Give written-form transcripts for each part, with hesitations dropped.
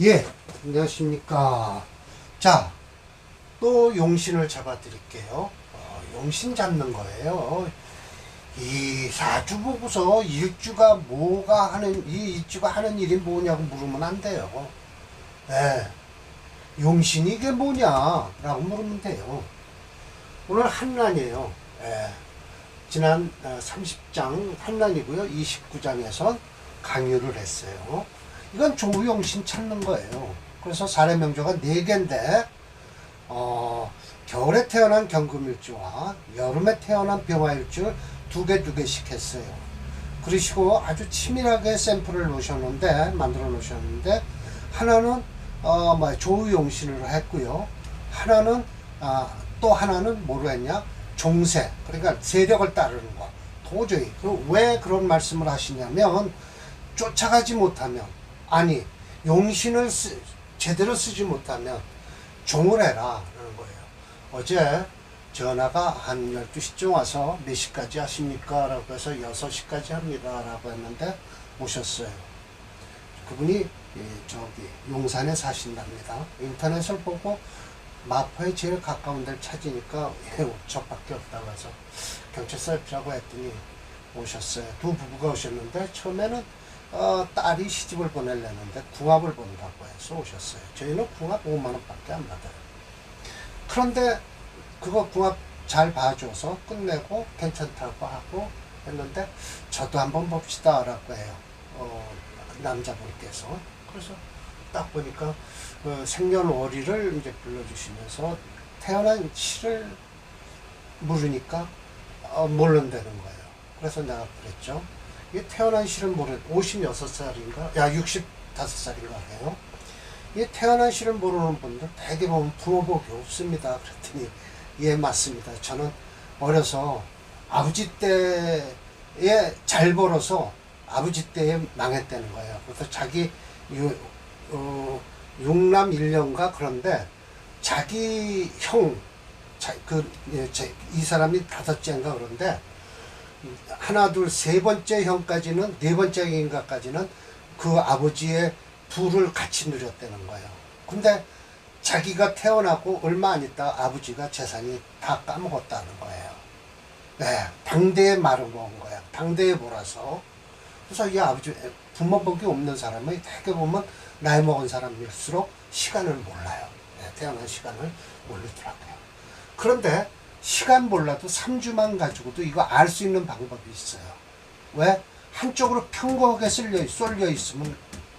예, 안녕하십니까. 자, 또 용신을 잡아 드릴게요. 용신 잡는 거예요. 이 사주 보고서 일주가 뭐가 하는, 이 일주가 하는 일이 뭐냐고 물으면 안 돼요. 예, 용신이 이게 뭐냐라고 물으면 돼요. 오늘 한란이에요. 예, 지난 30장 한란이고요. 29장에서 강의를 했어요. 이건 조용신 찾는 거예요. 그래서 사례명조가 4개인데 겨울에 태어난 경금일주와 여름에 태어난 병화일주를 2개씩 했어요. 그러시고 아주 치밀하게 샘플을 만들어 놓으셨는데 하나는 조용신으로 했고요. 하나는 또 하나는 뭐로 했냐? 종세, 그러니까 세력을 따르는 거. 도저히 왜 그런 말씀을 하시냐면, 쫓아가지 못하면, 아니 용신을 제대로 쓰지 못하면 종을 해라 라는 거예요. 어제 전화가 한 12시쯤 와서 몇 시까지 하십니까? 라고 해서 6시까지 합니다 라고 했는데 오셨어요. 그분이 저기 용산에 사신답니다. 인터넷을 보고 마포에 제일 가까운 데를 찾으니까 저밖에 없다고 해서 경찰서에 피라고 했더니 오셨어요. 두 부부가 오셨는데 처음에는 딸이 시집을 보내려는데 궁합을 본다고 해서 오셨어요. 저희는 궁합 5만원 밖에 안 받아요. 그런데 그거 궁합 잘 봐줘서 끝내고 괜찮다고 하고 했는데 저도 한번 봅시다 라고 해요. 남자분께서. 그래서 딱 보니까 생년월일을 이제 불러주시면서 태어난 시를 물으니까 모른다는 거예요. 그래서 내가 그랬죠. 이 태어난 시를 모르는 56살인가? 65살인가 해요. 이 태어난 시를 모르는 분들 대개 보면 부모복이 없습니다. 그랬더니 예, 맞습니다. 저는 어려서 아버지 때에 잘 벌어서 아버지 때에 망했다는 거예요. 그래서 자기 육남 1년가 그런데 자기 형, 이 사람이 5째인가 그런데 하나, 둘, 세 번째 형까지는, 네 번째 형인가까지는 그 아버지의 부를 같이 누렸다는 거예요. 근데 자기가 태어나고 얼마 안 있다 아버지가 재산이 다 까먹었다는 거예요. 네, 당대에 말을 먹은 거야. 당대에 몰아서. 그래서 이 아버지, 부모복이 없는 사람이 대개 보면 나이 먹은 사람일수록 시간을 몰라요. 네, 태어난 시간을 모르더라고요. 그런데 시간 몰라도 3주만 가지고도 이거 알 수 있는 방법이 있어요. 왜? 한쪽으로 평거하게 쏠려 있으면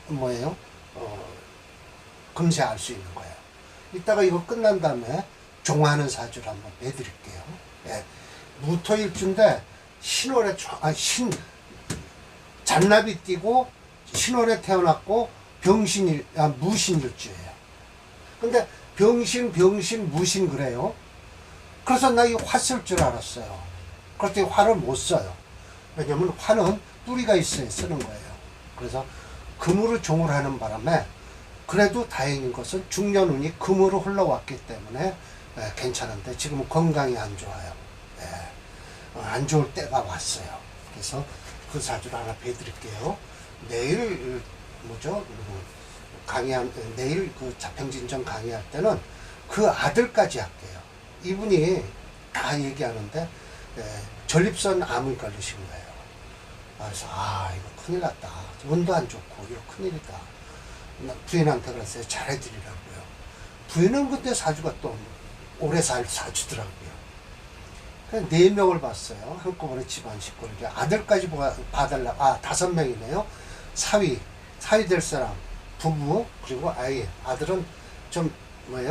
뭐예요? 금세 알 수 있는 거예요. 이따가 이거 끝난 다음에 종하는 사주를 한번 해드릴게요. 예. 무토일주인데 신월에 잔납이 띄고 신월에 태어났고 무신일주예요. 근데 병신, 무신 그래요. 그래서 나 이거 화 쓸 줄 알았어요. 그랬더니 화를 못 써요. 왜냐면 화는 뿌리가 있어야 쓰는 거예요. 그래서 금으로 종을 하는 바람에 그래도 다행인 것은 중년운이 금으로 흘러왔기 때문에 괜찮은데 지금은 건강이 안 좋아요. 안 좋을 때가 왔어요. 그래서 그 사주를 하나 배드릴게요. 내일 내일 그 자평진전 강의할 때는 그 아들까지 할게요. 이분이 다 얘기하는데 전립선 암을 걸리신 거예요. 그래서 이거 큰일 났다. 운도 안 좋고 이거 큰일이다. 부인한테 그랬어요. 잘해드리라고요. 부인은 그때 사주가 또 오래 살 사주더라고요. 그래서 4명을 봤어요. 한꺼번에 집안 식구를. 아들까지 봐달라고. 5명이네요. 사위 될 사람, 부부, 그리고 아들은 좀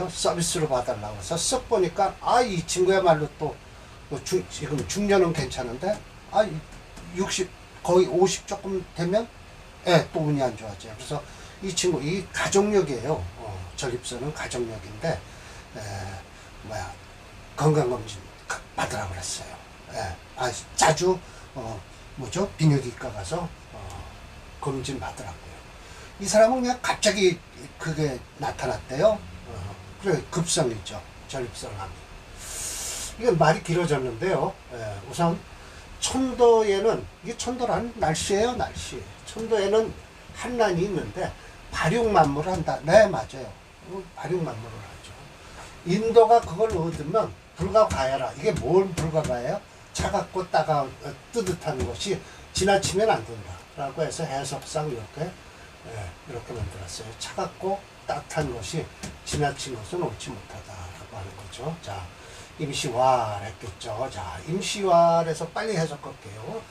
서비스로 봐달라고 해서 쓱 보니까 이 친구야말로 또 지금 중년은 괜찮은데 60 거의 50 조금 되면 또 운이 안 좋아져요. 그래서 이 친구 이 가족력이에요. 전립선은 가족력인데 건강검진 받으라고 그랬어요. 자주 비뇨기과 가서 검진 받으라고요. 이 사람은 그냥 갑자기 그게 나타났대요. 그래, 급성이죠. 전립선암이. 이게 말이 길어졌는데요. 우선 천도에는, 이게 천도라는 날씨예요, 날씨. 천도에는 한란이 있는데 발육만물을 한다. 네, 맞아요. 발육만물을 하죠. 인도가 그걸 얻으면 불가가해라. 이게 뭘 불가가해요? 차갑고 뜨뜻한 것이 지나치면 안 된다. 라고 해서 해석상 이렇게 만들었어요. 차갑고 따뜻한 것이 지나친 것은 옳지 못하다라고 하는 거죠. 자, 임시왈 했겠죠. 자, 임시왈에서 빨리 해석할게요.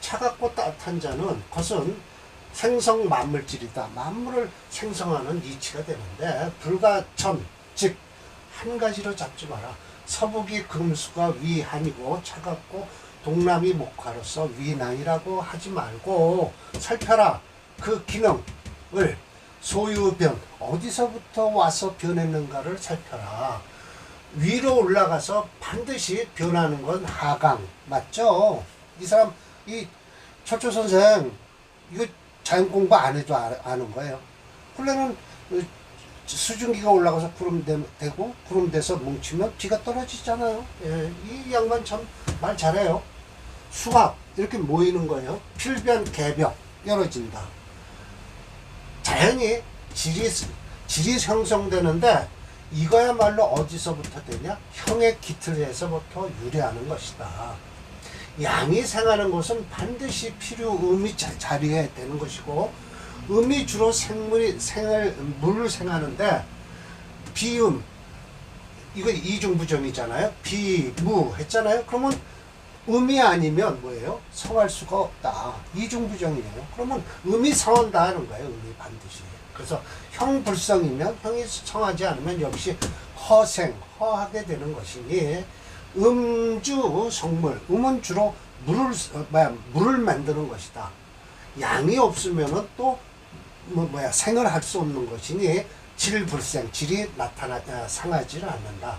차갑고 따뜻한 자는 것은 생성 만물질이다. 만물을 생성하는 이치가 되는데 불가천, 즉 한 가지로 잡지 마라. 서북이 금수가 위한이고 차갑고 동남이 목화로서 위난이라고 하지 말고 살펴라. 그 기능을 소유변, 어디서부터 와서 변했는가를 살펴라. 위로 올라가서 반드시 변하는 건 하강. 맞죠? 이 사람, 이 철조 선생, 이거 자연 공부 안 해도 아는 거예요. 원래는 수증기가 올라가서 구름 되고 구름 돼서 뭉치면 비가 떨어지잖아요. 예, 이 양반 참 말 잘해요. 수학 이렇게 모이는 거예요. 필변 개벽 열어진다. 자연이 질이 형성되는데 이거야말로 어디서부터 되냐? 형의 기틀에서부터 유래하는 것이다. 양이 생하는 것은 반드시 필요 음이 자리해야 되는 것이고, 음이 주로 물을 생하는데 비음, 이거 이중부정이잖아요. 비무 했잖아요. 그러면 음이 아니면 뭐예요? 성할 수가 없다. 이중부정이에요. 그러면 음이 성한다 하는 거예요. 음이 반드시. 그래서 형불성이면, 형이 성하지 않으면 역시 허하게 되는 것이니, 음주 성물, 음은 주로 물을 만드는 것이다. 양이 없으면은 또 생을 할 수 없는 것이니 질불생, 질이 상하지를 않는다.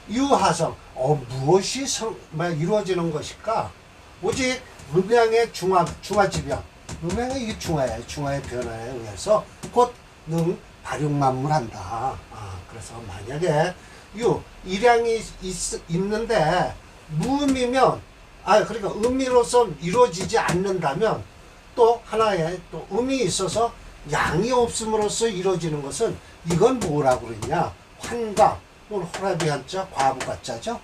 유하성, 무엇이 이루어지는 것일까? 오직 음양의 중화지변, 음양의 이 중화의 변화에 의해서 곧 발육만물한다. 그래서 만약에 일양이 있는데 무음이면, 그러니까 음이로서 이루어지지 않는다면, 또 하나의 또 음이 있어서 양이 없음으로써 이루어지는 것은, 이건 뭐라고 그랬냐? 환각, 호라비 한자, 과부가 자죠.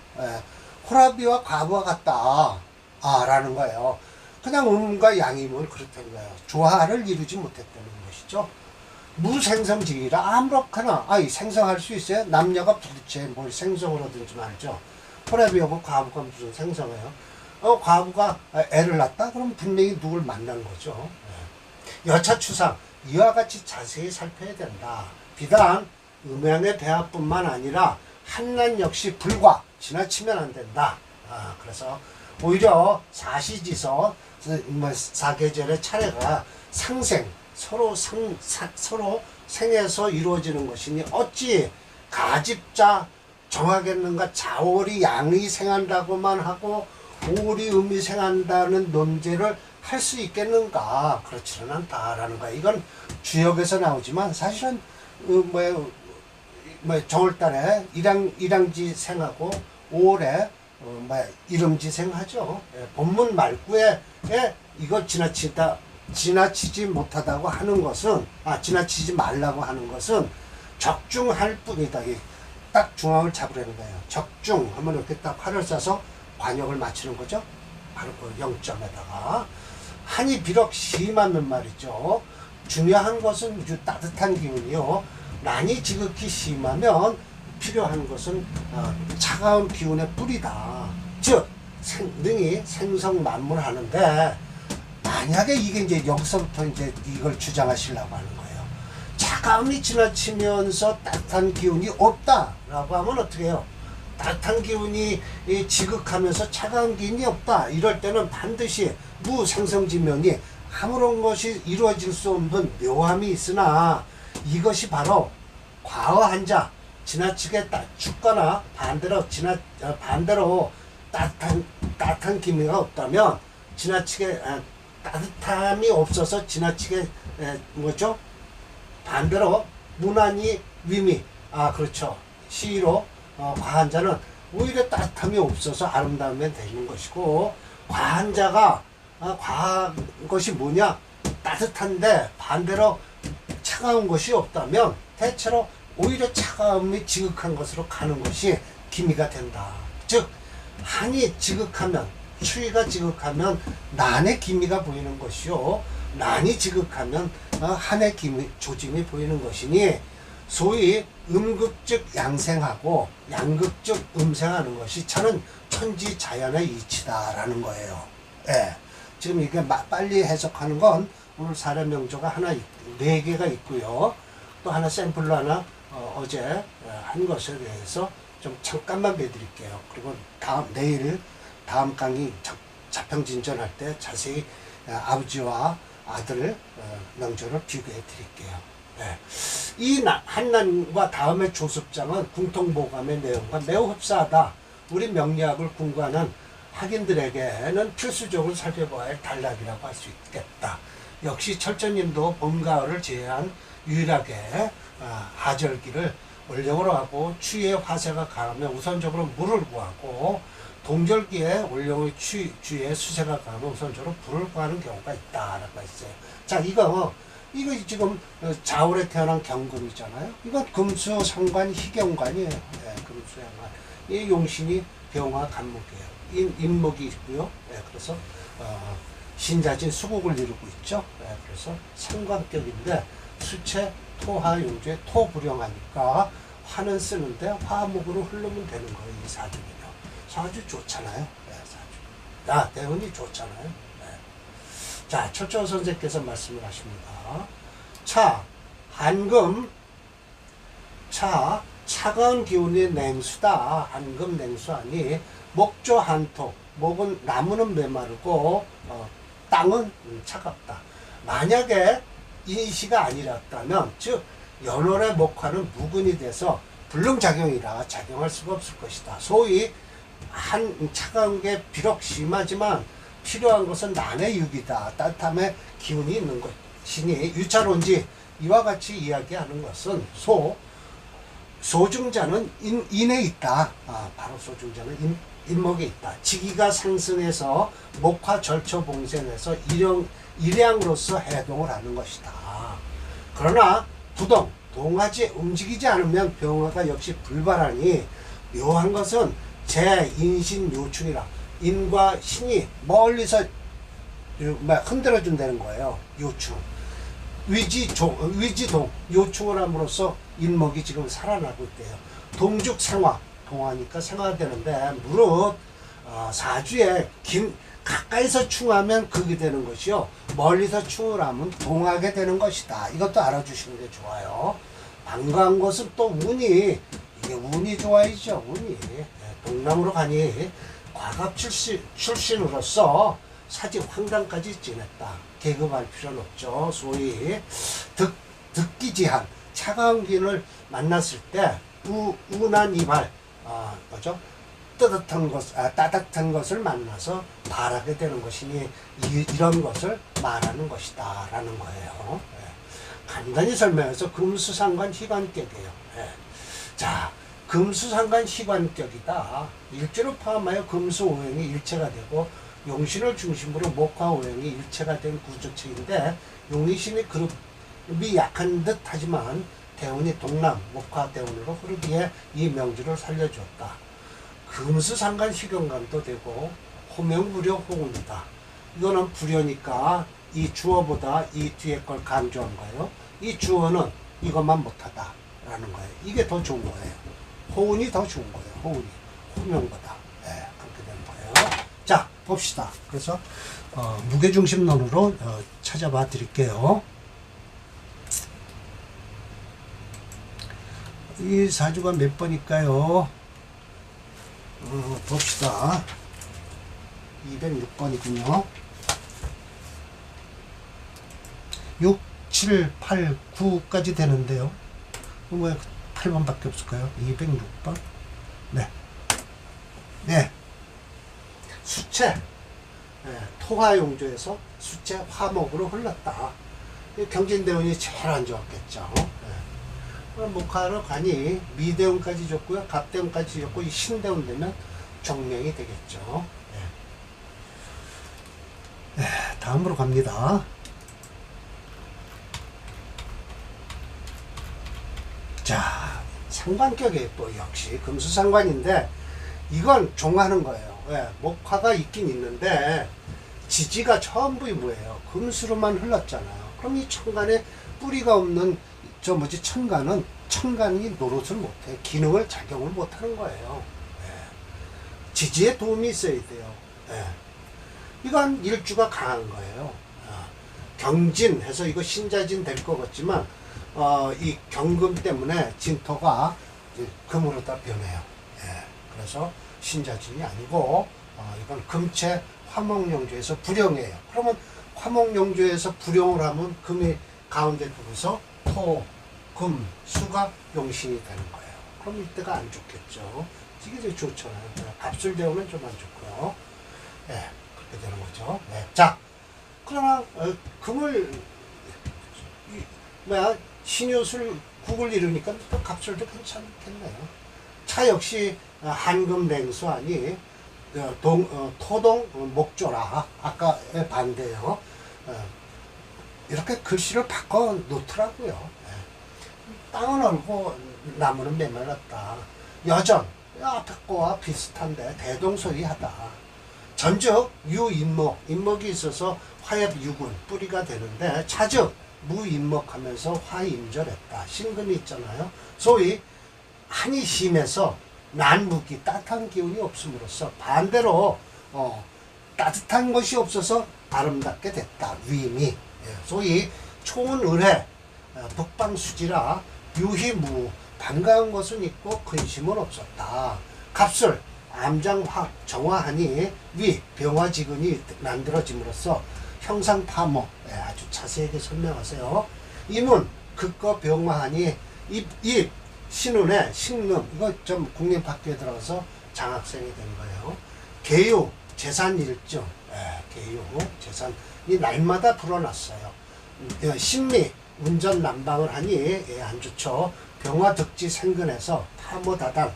호라비와 과부가 같다. 라는 거예요. 그냥 음과 양이면 그렇다는 거예요. 조화를 이루지 못했다는 것이죠. 무생성지기라. 아무렇거나 생성할 수 있어요. 남녀가 부딪혀 뭘 생성을 하든지 말죠. 호라비하고 과부가 무슨 생성해요? 과부가 애를 낳았다? 그럼 분명히 누굴 만난 거죠. 여차추상, 이와 같이 자세히 살펴야 된다. 비단 음양의 배합뿐만 아니라 한난 역시 불과 지나치면 안 된다. 그래서 오히려 사시지서 사계절의 차례가 상생, 서로 생에서 이루어지는 것이니 어찌 가집자 정하겠는가? 자월이 양이 생한다고만 하고 오리 음이 생한다는 논제를 할 수 있겠는가? 그렇지는 않다라는 거야. 이건 주역에서 나오지만 사실은 정월달에 일양지 생하고 5월에 이름지 생하죠. 본문 말구에 이걸 지나치지 못하다고 하는 것은, 지나치지 말라고 하는 것은 적중할 뿐이다. 딱 중앙을 잡으려는 거예요. 적중 하면 이렇게 딱 활을 쏴서 관역을 맞추는 거죠. 바로 그 0점에다가. 한이 비록 심하면 말이죠. 중요한 것은 따뜻한 기운이요. 난이 지극히 심하면 필요한 것은 차가운 기운의 뿌리다. 즉 능히 생성 만물하는데, 만약에 이게 이제 여기서부터 이제 이걸 주장하시려고 하는 거예요. 차가움이 지나치면서 따뜻한 기운이 없다라고 하면 어떻게 해요? 따뜻한 기운이 지극하면서 차가운 기운이 없다. 이럴 때는 반드시 무생성지면이 아무런 것이 이루어질 수 없는 묘함이 있으나, 이것이 바로 과어한 자, 지나치게 춥거나 반대로 따뜻한 기미가 없다면, 지나치게 따뜻함이 없어서 지나치게 반대로 무난히 위미, 그렇죠. 시로 과한 자는 오히려 따뜻함이 없어서 아름다우면 되는 것이고, 과한 자가 과한 것이 뭐냐? 따뜻한데 반대로 차가운 것이 없다면 대체로 오히려 차가움이 지극한 것으로 가는 것이 기미가 된다. 즉 한이 지극하면, 추위가 지극하면 난의 기미가 보이는 것이요, 난이 지극하면 한의 기미, 조짐이 보이는 것이니 소위 음극즉 양생하고 양극즉 음생하는 것이 저는 천지 자연의 이치다라는 거예요. 예. 지금 이게 빨리 해석하는 건 오늘 사례 명조가 하나, 4개가 있고요. 또 하나 샘플로 하나 어제 한 것에 대해서 좀 잠깐만 배드릴게요. 그리고 내일 다음 강의 자평진전할 때 자세히 아버지와 아들 명조를 비교해 드릴게요. 네. 이 한난과 다음의 조습장은 궁통보감의 내용과 매우 흡사하다. 우리 명리학을 궁구하는 학인들에게는 필수적으로 살펴봐야 할 단락이라고 할 수 있겠다. 역시 철저님도 봄, 가을을 제외한 유일하게 하절기를 월령으로 하고 추위에 화세가 강하면 우선적으로 물을 구하고 동절기에 월령의 추위에 수세가 강하면 우선적으로 불을 구하는 경우가 있다라고 했어요. 자, 이거 지금 자월에 태어난 경금이잖아요. 이건 금수 상관 희경관이에요. 네, 금수 상관. 이 용신이 병화 간목이에요. 인목이 있고요. 네, 그래서 신자진 수국을 이루고 있죠. 네, 그래서 상관격인데 수체 토화 용주에 토불영하니까 화는 쓰는데 화목으로 흐르면 되는 거예요. 이 사주는요. 사주 좋잖아요. 네, 사주. 대운이 좋잖아요. 네. 자, 철저 선생께서 말씀을 하십니다. 차, 한금, 차가운 기운이 냉수다. 한금 냉수하니 목조 한토, 목은 나무는 메마르고 땅은 차갑다. 만약에 인시가 아니었다면, 즉 연월의 목화는 무근이 돼서 불능작용이라 작용할 수가 없을 것이다. 소위 차가운 게 비록 심하지만 필요한 것은 난의 육이다. 따뜻함의 기운이 있는 것이니 유찰온지 이와 같이 이야기하는 것은 소중자는 인에 있다. 바로 소중자는 인목에 있다. 지기가 상승해서 목화 절처 봉생해서 일양으로서 해동을 하는 것이다. 그러나 동하지 움직이지 않으면 병화가 역시 불발하니 묘한 것은 제인신 요충이라 인과 신이 멀리서 흔들어준다는 거예요. 요충. 위지동, 요충을 함으로써 인목이 지금 살아나고 있대요. 동죽 생화, 동하니까 생화되는데 무릇 사주에 가까이서 충하면 극이 되는 것이요, 멀리서 충을 하면 동하게 되는 것이다. 이것도 알아주시는 게 좋아요. 반가운 것은 또 운이, 이게 운이 좋아야죠. 운이 동남으로 가니 과갑 출신으로서 사직 황당까지 지냈다. 계급할 필요는 없죠. 소위 득기지한 차가운 기운을 만났을 때 운한 이발, 뭐죠? 따뜻한 것을 만나서 바라게 되는 것이니 이런 것을 말하는 것이다 라는 거예요. 간단히 설명해서 금수상관 희관격이에요. 자, 금수상관 희관격이다. 일주를 포함하여 금수오행이 일체가 되고 용신을 중심으로 목화오행이 일체가 된 구조체인데, 용의신의 그룹이 약한 듯 하지만 대운이 동남 목화대운으로 흐르기에 이 명주를 살려주었다. 금수상관 희경관도 되고 호명불여 호운이다. 이거는 불여니까 이 주어보다 이 뒤에 걸 강조한 거예요. 이 주어는 이것만 못하다 라는 거예요. 이게 더 좋은 거예요. 호운이 더 좋은 거예요. 호운이 호명보다. 그렇게 되는 거예요. 자, 봅시다. 그래서 무게중심론으로 찾아봐 드릴게요. 이 사주가 몇 번일까요? 봅시다. 206번이군요. 6, 7, 8, 9까지 되는데요. 왜 8번밖에 없을까요? 206번. 네. 수체. 토화용조에서 수체 화목으로 흘렀다. 경진대운이 제일 안 좋았겠죠. 목화로 가니 미대운까지 줬고요, 갑대운까지 줬고, 이 신대운 되면 정명이 되겠죠. 다음으로 갑니다. 자, 상관격이 또 역시 금수상관인데 이건 종하는 거예요. 왜? 목화가 있긴 있는데 지지가 전부 뭐예요? 금수로만 흘렀잖아요. 그럼 이 천간에 뿌리가 없는 천간은 천간이 노릇을 못해. 기능을 작용을 못하는 거예요. 예. 지지에 도움이 있어야 돼요. 예. 이건 일주가 강한 거예요. 경진해서 이거 신자진 될 것 같지만 이 경금 때문에 진토가 금으로 다 변해요. 예. 그래서 신자진이 아니고 이건 금체 화목용조에서 불용이에요. 그러면 화목용조에서 불용을 하면 금이 가운데 두고서 토, 금, 수가 용신이 되는 거예요. 그럼 이때가 안 좋겠죠. 이게 되게 좋잖아요. 갑술되오면 좀 안 좋고요. 예, 그렇게 되는 거죠. 예. 자, 그러나 금을 신유술 국을 이루니까 또 갑술도 괜찮겠네요. 차 역시 한금 냉수 아니 토동 목조라 아까의 반대요. 이렇게 글씨를 바꿔 놓더라고요. 땅은 얼고 나무는 메말랐다. 여전 앞에 거와 비슷한데 대동소이하다. 전적 유인목, 인목이 있어서 화엽 유군 뿌리가 되는데 차즉 무인목하면서 화임절했다. 신금이 있잖아요. 소위 한이 심해서 난무기 따뜻한 기운이 없음으로써 반대로 따뜻한 것이 없어서 아름답게 됐다. 위임이. 예, 소위 초은을해 북방수지라 유희무 반가운 것은 있고 근심은 없었다. 갑술 암장화 정화하니 위 병화지근이 만들어짐으로써 형상파목. 예, 아주 자세하게 설명하세요. 이문 극거 병화하니 입 신운의 식름 이거 좀 국립학교에 들어가서 장학생이 된 거예요. 계유 재산 일정. 예, 계유 재산 이 날마다 불어났어요. 신미 운전 난방을 하니 안 좋죠. 병화 득지 생근해서 파모다단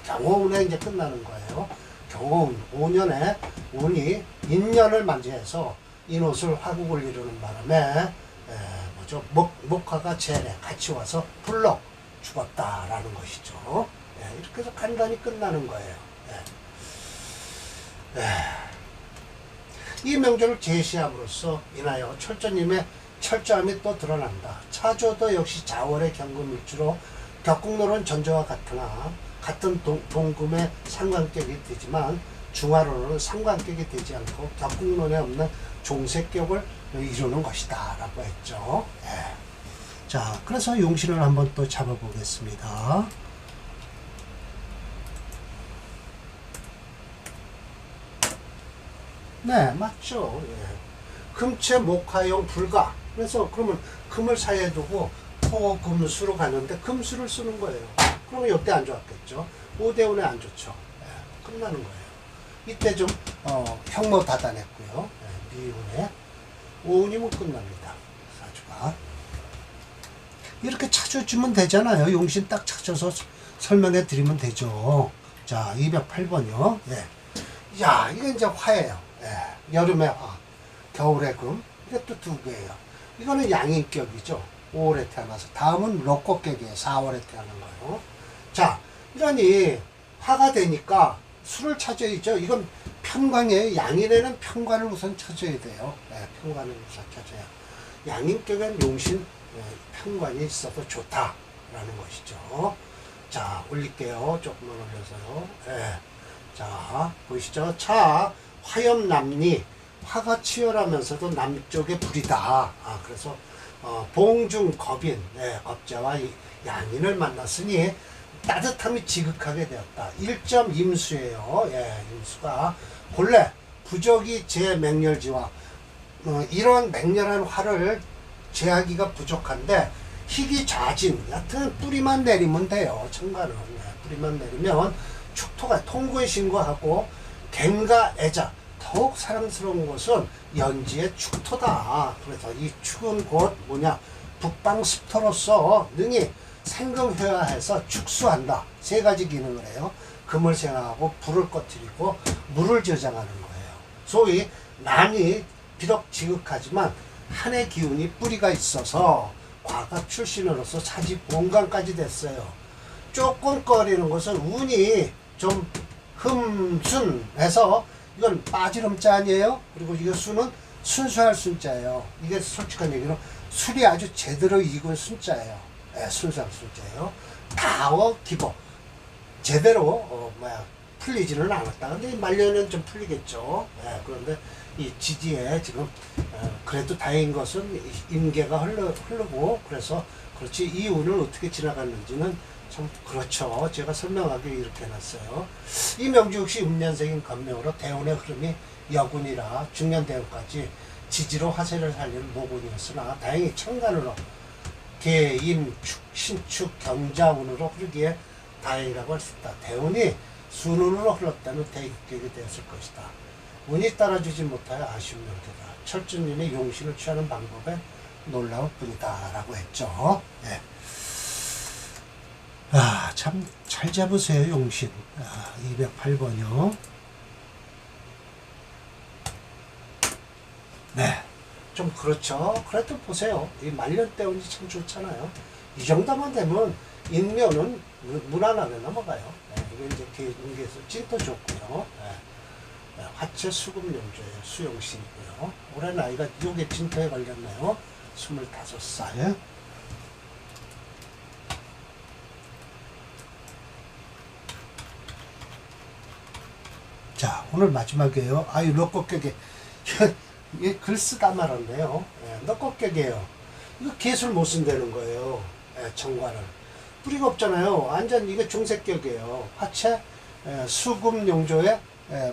경호운에 이제 끝나는 거예요. 경호운 5년에 운이 인년을 맞이해서 인옷을 화국을 이루는 바람에 목화가 재래 같이 와서 불러 죽었다라는 것이죠. 이렇게 해서 간단히 끝나는 거예요. 이 명절을 제시함으로써 인하여 철저님의 철저함이 또 드러난다. 차조도 역시 자월의 경금일주로 격국론은 전저와 같으나 같은 동금의 상관격이 되지만 중화론은 상관격이 되지 않고 격국론에 없는 종색격을 이루는 것이다 라고 했죠. 자, 그래서 용신을 한번 또 잡아보겠습니다. 네, 맞죠. 금체 목화용 불가. 그래서 그러면 금을 사이에 두고 토, 금, 수로 가는데 금수를 쓰는 거예요. 그러면 이때 안 좋았겠죠. 5대5에 안 좋죠. 끝나는 거예요. 이때 좀 형모 다단했고요. 미운에 5운이면 끝납니다. 사주가. 이렇게 찾아주면 되잖아요. 용신 딱 찾아서 설명해 드리면 되죠. 자, 208번이요. 야, 이게 이제 화예요. 여름에 화, 겨울에 금. 이게 또 두 개예요. 이거는 양인격이죠. 5월에 태어나서. 다음은 록곡격이에요. 4월에 태어난 거예요. 자, 이러니 화가 되니까 수를 찾아야죠. 이건 편관이에요. 양인에는 편관을 우선 찾아야 돼요. 편관을 우선 찾아야. 양인격은 용신 편관이 있어도 좋다라는 것이죠. 자, 올릴게요. 조금만 올려서요. 자, 보이시죠? 차, 화염남리. 화가 치열하면서도 남쪽의 불이다. 그래서 봉중 겁인, 겁자와 양인을 만났으니 따뜻함이 지극하게 되었다. 1점 임수예요. 임수가 본래 부적이 제 맹렬지와 이런 맹렬한 화를 제하기가 부족한데 희귀 좌진, 여튼 뿌리만 내리면 돼요. 천간은 뿌리만 내리면 축토가 통고에 신고하고 갱가 애자 더욱 사랑스러운 것은 연지의 축토다. 그래서 이 축은 곧 뭐냐, 북방습토로서 능히 생금회화해서 축수한다. 세 가지 기능을 해요. 금을 생하고 불을 꺼뜨리고 물을 저장하는 거예요. 소위 난이 비록 지극하지만 한의 기운이 뿌리가 있어서 과갑 출신으로서 사직 본관까지 됐어요. 조금 꺼리는 것은 운이 좀 흠순해서 이건 빠질 음자 아니에요? 그리고 이거 수는 순수할 순자예요. 이게 솔직한 얘기로 술이 아주 제대로 익은 순자예요. 예, 순수한 순자예요. 다워 기복 제대로 풀리지는 않았다. 근데 말년은 좀 풀리겠죠. 예, 그런데 이 지지에 지금 그래도 다행인 것은 임계가 흐르고 그래서 그렇지 이 운을 어떻게 지나갔는지는 참 그렇죠. 제가 설명하기 이렇게 해놨어요. 이 명주 역시 음년생인 건명으로 대운의 흐름이 여군이라 중년대운까지 지지로 화세를 살리는 모군이었으나 다행히 천간으로 개임, 축, 신축, 경자운으로 흐르기에 다행이라고 할 수 있다. 대운이 순운으로 흘렀다면 대입격이 되었을 것이다. 운이 따라주지 못하여 아쉬운 명태다. 철준님의 용신을 취하는 방법에 놀라울 뿐이다 라고 했죠. 네. 참 잘 잡으세요 용신. 208번이요. 네, 좀 그렇죠. 그래도 보세요. 이 말년 때운이 참 좋잖아요. 이 정도만 되면 인면은 무난하게 넘어가요. 네, 이게 이제 개인계에서 찐도 좋고요. 네, 화채 수금용조예요. 수용신이고요. 올해 나이가 요게 찐토에 걸렸네요. 25살. 자, 오늘 마지막이에요. 아유, 럭곡격에 이게 글 쓰다 말았네요. 예, 럭곡격이에요. 이거 개술 못 쓴다는 거예요. 예, 정관을. 뿌리가 없잖아요. 완전 이게 중색격이에요. 화채, 수금용조의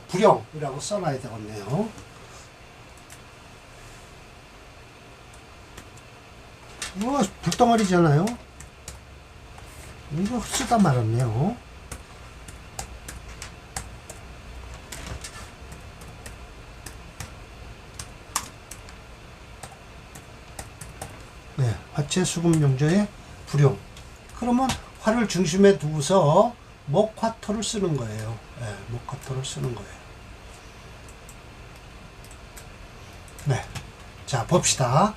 불용이라고 써놔야 되겠네요. 이거 불덩어리잖아요. 이거 쓰다 말았네요. 네, 화채 수금용조의 불용. 그러면 화를 중심에 두고서 목화토를 쓰는 거예요. 네, 목화토를 쓰는 거예요. 네, 자 봅시다.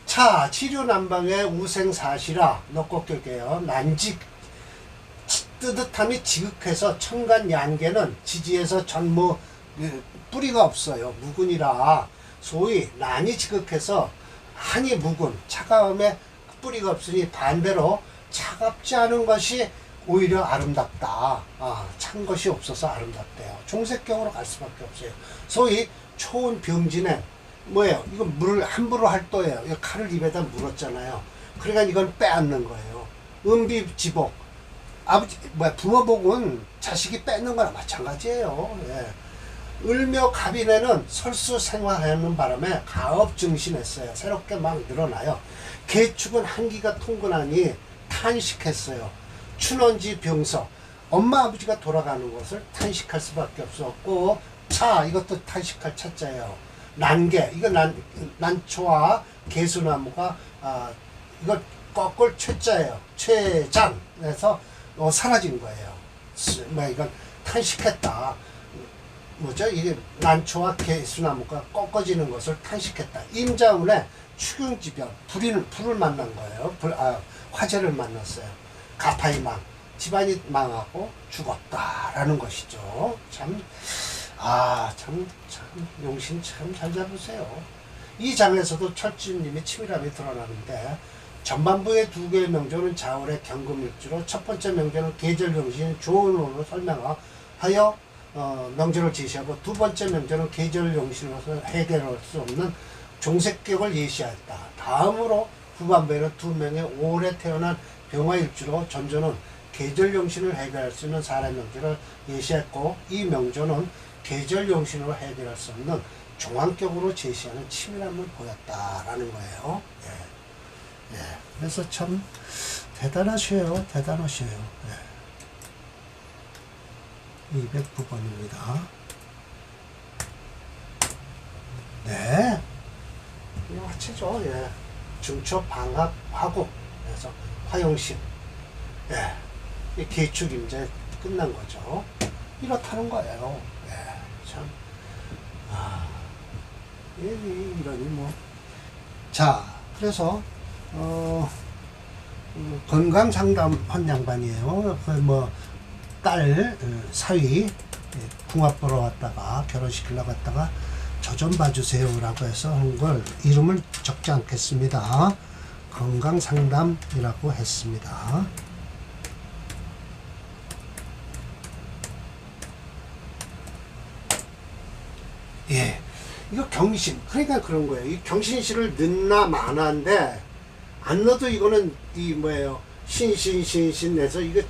차 치류난방의 우생사시라 넉곡격이에요. 난직 뜨뜻함이 지극해서 천간 양계는 지지에서 전무 뿌리가 없어요. 무근이라 소위 난이 지극해서 한이 묵은 차가움에 뿌리가 없으니 반대로 차갑지 않은 것이 오히려 아름답다. 찬 것이 없어서 아름답대요. 중색경으로 갈 수밖에 없어요. 소위 초운 병진에 뭐예요? 이건 물을 함부로 할도예요. 이 칼을 입에다 물었잖아요. 그러니까 이건 빼앗는 거예요. 은비지복 부모복은 자식이 뺏는 거나 마찬가지예요. 예. 을묘 갑인에는 설수생화하는 바람에 가업 증신했어요. 새롭게 막 늘어나요. 개축은 한기가 통근하니 탄식했어요. 춘원지 병석 엄마 아버지가 돌아가는 것을 탄식할 수밖에 없었고 차 이것도 탄식할 차자예요. 난개 이거 난초와 개수나무가 이거 거꾸로 최자예요. 최장에서 사라진 거예요. 이건 탄식했다. 뭐죠? 이게 난초와 개수나무가 꺾어지는 것을 탄식했다. 임자운에 추경지변, 불을 만난 거예요. 화재를 만났어요. 가파이망, 집안이 망하고 죽었다라는 것이죠. 참 용신 참 잘 잡으세요. 이 장에서도 철주님의 치밀함이 드러나는데 전반부의 두 개의 명조는 자월의 경금일주로 첫 번째 명조는 계절용신 조운으로 설명하여 명조를 제시하고 두 번째 명조는 계절용신으로서 해결할 수 없는 종색격을 예시하였다. 다음으로 후반부에는 두 명의 오래 태어난 병화일주로 전조는 계절용신을 해결할 수 있는 사람 명조를 예시했고 이 명조는 계절용신으로 해결할 수 없는 종합격으로 제시하는 치밀함을 보였다라는 거예요. 예. 그래서 참 대단하셔요. 대단하셔요. 예. 209번입니다. 네. 이 화채죠. 예. 중초 방학 화국. 그래서 화용신. 예. 이 개축 임제 끝난 거죠. 이렇다는 거예요. 예. 참. 이러니 뭐. 자, 그래서 건강 상담한 양반이에요. 딸 사위 궁합 보러 왔다가 결혼시키려고 갔다가 저 좀 봐주세요라고 해서 한 걸 이름을 적지 않겠습니다. 건강 상담이라고 했습니다. 예, 이거 경신. 그러니까 그런 거예요. 이 경신시를 넣나 마나인데 안 넣어도 이거는 이 뭐예요? 신신 내서 이거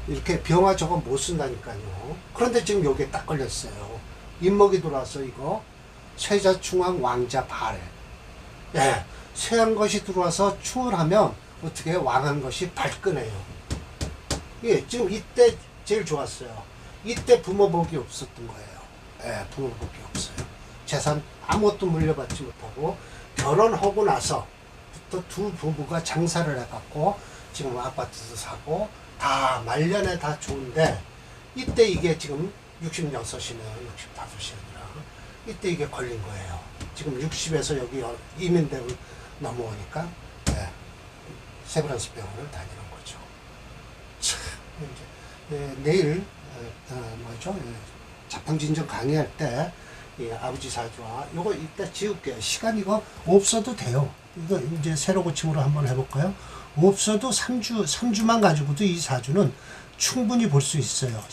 이렇게 병화 저거 못 쓴다니까요. 그런데 지금 여기에 딱 걸렸어요. 인목이 들어와서 이거 쇠자 충왕 왕자 발. 예, 쇠한 것이 들어와서 충을 어떻게 왕한 것이 발끈해요. 예, 지금 이때 제일 좋았어요. 이때 부모복이 없었던 거예요. 예, 부모복이 없어요. 재산 아무것도 물려받지 못하고 결혼하고 나서부터 두 부부가 장사를 해갖고 지금 아파트도 사고 다 말년에 다 좋은데 이때 이게 지금 66이네요. 65이니라 이때 이게 걸린 거예요. 지금 60에서 여기 이민대를 넘어오니까 예, 세브란스 병원을 다니는 거죠. 참 이제 내일 뭐죠? 자평진정 강의할 때 아버지 사주와 요거 이따 지울게요. 시간 이거 없어도 돼요. 이거 이제 새로 고침으로 한번 해볼까요? 없어도 3주만 가지고도 이 사주는 충분히 볼 수 있어요.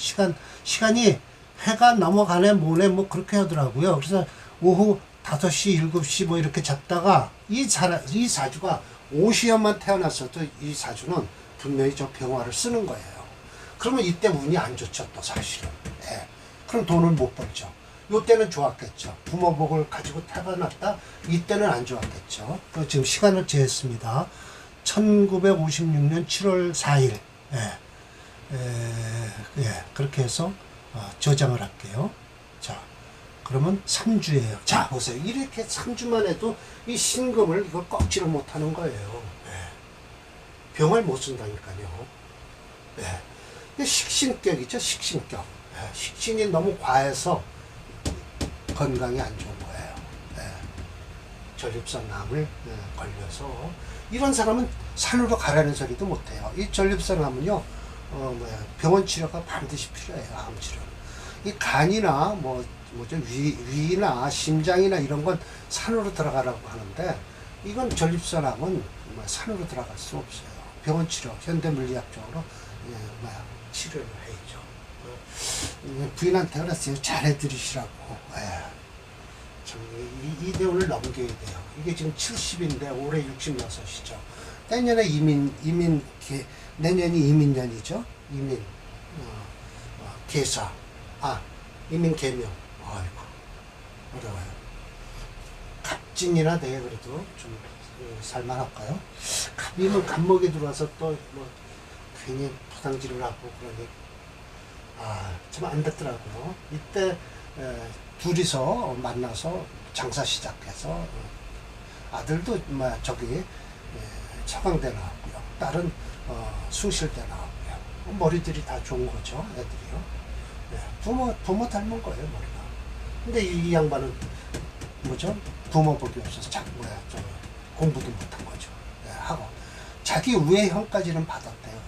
시간이 해가 넘어가네 뭐네 뭐 그렇게 하더라고요. 그래서 오후 5시 7시 뭐 이렇게 잡다가 이 사주가 오시연만 태어났어도 이 사주는 분명히 저 병화를 쓰는 거예요. 그러면 이때 운이 안 좋죠 또 사실은. 예. 그럼 돈을 못 벌죠. 요때는 좋았겠죠. 부모복을 가지고 태어났다. 이때는 안 좋았겠죠. 지금 시간을 재했습니다. 1956년 7월 4일. 그렇게 해서 저장을 할게요. 자, 그러면 3주예요. 자, 보세요. 이렇게 3주만 해도 이 신금을 이걸 꺾지를 못하는 거예요. 병을 못 쓴다니까요. 식신격이죠. 식신격. 식신이 너무 과해서 건강이 안 좋은 거예요. 전립선암을 걸려서 이런 사람은 산으로 가라는 소리도 못해요. 이 전립선암은요, 병원 치료가 반드시 필요해요. 암 치료. 이 간이나 위나 심장이나 이런 건 산으로 들어가라고 하는데 이건 전립선암은 산으로 들어갈 수 없어요. 병원 치료, 현대물리학적으로 치료를 해야죠. 부인한테 그랬어요. 잘해드리시라고. 이 대운을 넘겨야 돼요. 이게 지금 70인데 올해 66이죠. 내년에 내년이 이민년이죠. 개사. 이민 개명. 아이고 어려워요. 갑진이나 내에 그래도 좀 살만할까요? 갑이면 갑목이 들어와서 또 괜히 부상질을 하고 그러니 참 안 됐더라고요. 이때 둘이서 만나서 장사 시작해서 아들도 서강대 나왔고요. 딸은 숭실대 나왔고요. 머리들이 다 좋은 거죠. 애들이요. 부모 닮은 거예요, 머리가. 근데 이 양반은 부모복이 없어서 공부도 못한 거죠. 하고 자기 우애 형까지는 받았대요.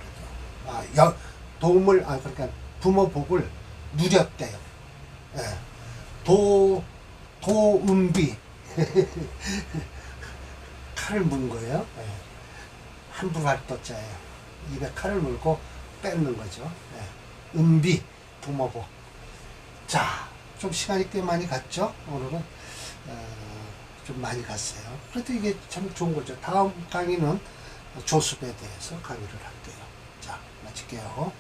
그래도 도움을 그러니까 부모복을 누렸대요. 도은비 칼을 문 거예요. 함부로 할 도자예요. 입에 칼을 물고 뺏는 거죠. 은비 부모복. 자, 좀 시간이 꽤 많이 갔죠. 오늘은 좀 많이 갔어요. 그래도 이게 참 좋은 거죠. 다음 강의는 조습에 대해서 강의를 할게요. 자, 마칠게요.